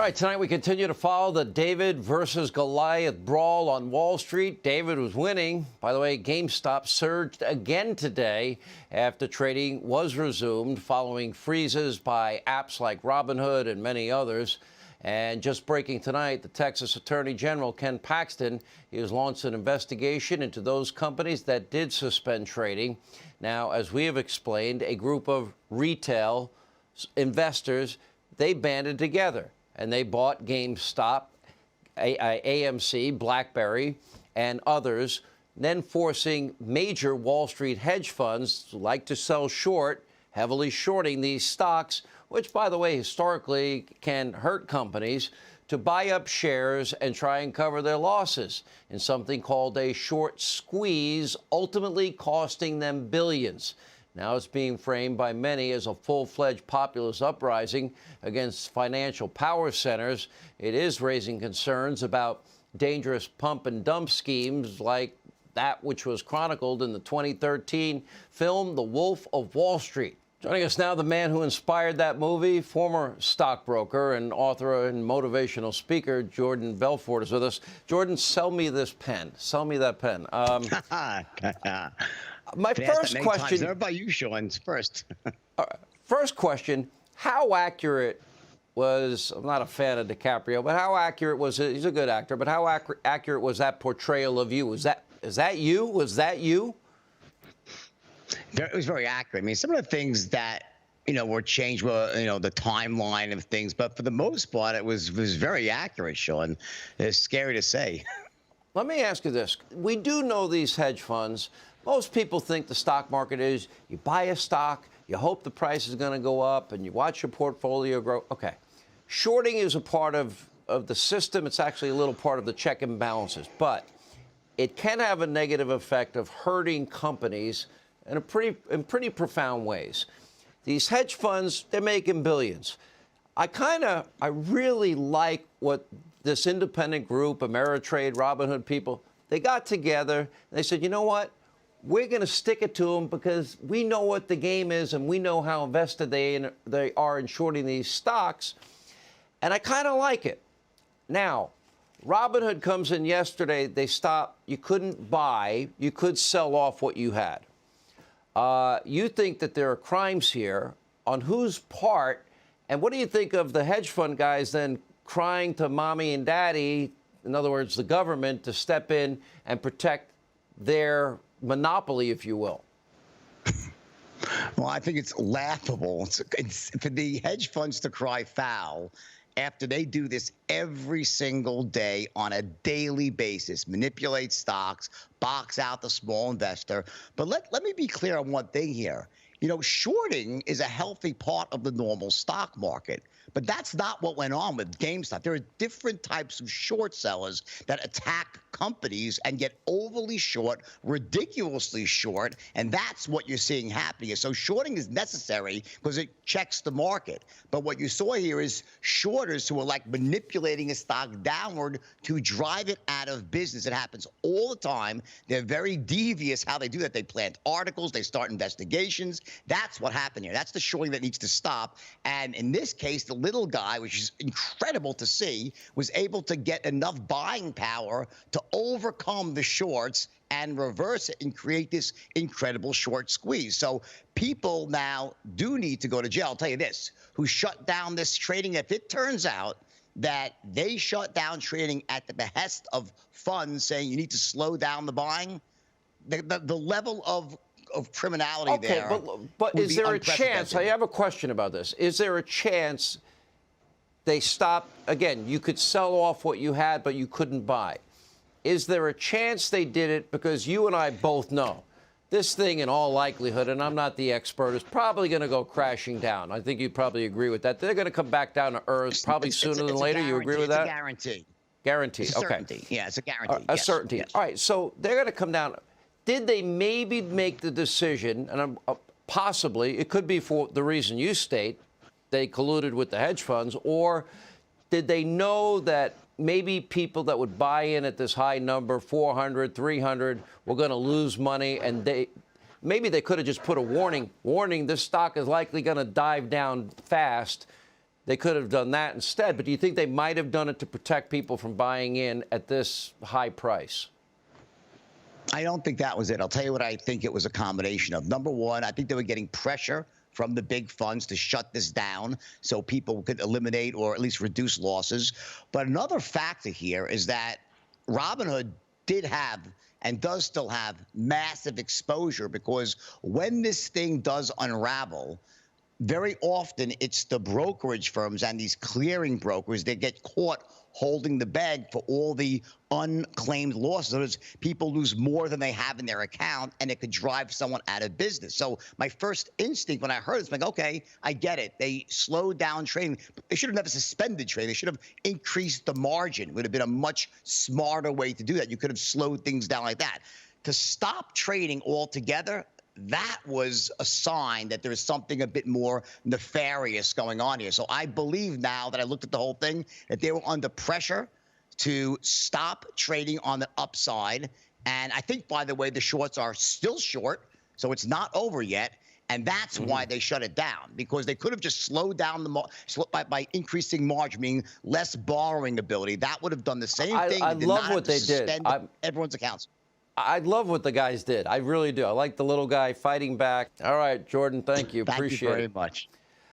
All right, tonight we continue to follow the David versus Goliath brawl on Wall Street. David was winning. By the way, Gamestop surged again today after trading was resumed following freezes by apps like Robinhood and many others. And just breaking tonight, the Texas Attorney General, Ken Paxton, he has launched an investigation into those companies that did suspend trading. Now, as we have explained, a group of retail investors, they banded together and they bought GameStop, AMC, BlackBerry, and others, then forcing major Wall Street hedge funds who like to sell short, heavily shorting these stocks, which, by the way, historically can hurt companies, to buy up shares and try and cover their losses in something called a short squeeze, ultimately costing them billions. Now it's being framed by many as a full-fledged populist uprising against financial power centers. It is raising concerns about dangerous pump and dump schemes like that which was chronicled in the 2013 film The Wolf of Wall Street. Joining us now, the man who inspired that movie, former stockbroker and author and motivational speaker, Jordan Belfort, is with us. Jordan, sell me this pen. Sell me that pen. My first question. How about you, Sean? First. First question: how accurate was? I'm not a fan of DiCaprio, but how accurate was it? He's a good actor, but how accurate was that portrayal of you? Is that you? Was that you? It was very accurate. I mean, some of the things that were changed were the timeline of things, but for the most part, it was very accurate, Sean. It's scary to say. Let me ask you this: we do know these hedge funds. Most people think the stock market is you buy a stock, you hope the price is going to go up, and you watch your portfolio grow. Okay. Shorting is a part of the system. It's actually a little part of the check and balances. But it can have a negative effect of hurting companies in pretty profound ways. These hedge funds, they're making billions. I really like what this independent group, Ameritrade, Robinhood people, they got together and they said, you know what? We're going to stick it to them because we know what the game is and we know how invested they are in shorting these stocks. And I kind of like it. Now, Robinhood comes in yesterday. They stopped. You couldn't buy. You could sell off what you had. You think that there are crimes here. On whose part? And what do you think of the hedge fund guys then crying to mommy and daddy, in other words, the government, to step in and protect their monopoly, if you will? Well, I think it's laughable. It's for the hedge funds to cry foul after they do this every single day on a daily basis, manipulate stocks, box out the small investor. But let me be clear on one thing here. Shorting is a healthy part of the normal stock market. But that's not what went on with GameStop. There are different types of short sellers that attack companies and get overly short, ridiculously short, and that's what you're seeing happening. So shorting is necessary because it checks the market. But what you saw here is shorters who are like manipulating a stock downward to drive it out of business. It happens all the time. They're very devious how they do that. They plant articles. They start investigations. That's what happened here. That's the shorting that needs to stop. And in this case, the little guy, which is incredible to see, was able to get enough buying power to overcome the shorts and reverse it and create this incredible short squeeze. So people now do need to go to jail. I'll tell you this, who shut down this trading. If it turns out that they shut down trading at the behest of funds saying you need to slow down the buying, the level of criminality there. But is there a chance? I have a question about this. Is there a chance they stop? Again, you could sell off what you had, but you couldn't buy. Is there a chance they did it because you and I both know this thing, in all likelihood, and I'm not the expert, is probably going to go crashing down? I think you probably agree with that. They're going to come back down to earth probably sooner than later. You agree with that? It's a guarantee. Guarantee. It's a certainty. Yeah, it's a guarantee. A certainty. Yes. All right. So they're going to come down. Did they maybe make the decision, and possibly it could be for the reason you state, they colluded with the hedge funds, or did they know that maybe people that would buy in at this high number, 400, 300, were going to lose money, and maybe they could have just put a warning, this stock is likely going to dive down fast, They could have done that instead. But do you think they might have done it to protect people from buying in at this high price? I don't think that was it. I'll tell you what I think it was a combination of. Number one, I think they were getting pressure from the big funds to shut this down so people could eliminate or at least reduce losses. But another factor here is that Robinhood did have and does still have massive exposure, because when this thing does unravel, very often it's the brokerage firms and these clearing brokers that get caught holding the bag for all the unclaimed losses. Other words, people lose more than they have in their account, and it could drive someone out of business. So my first instinct when I heard this, like, okay, I get it. They slowed down trading. They should have never suspended trading. They should have increased the margin. It would have been a much smarter way to do that. You could have slowed things down like that. To stop trading altogether, that was a sign that there is something a bit more nefarious going on here. So I believe now that I looked at the whole thing, that they were under pressure to stop trading on the upside. And I think, by the way, the shorts are still short, so it's not over yet. And that's why they shut it down, because they could have just slowed down by increasing margin, meaning less borrowing ability. That would have done the same thing. I love what they did. Everyone's accounts. I love what the guys did. I really do. I like the little guy fighting back. All right, Jordan, thank you. Appreciate it. Thank you very much.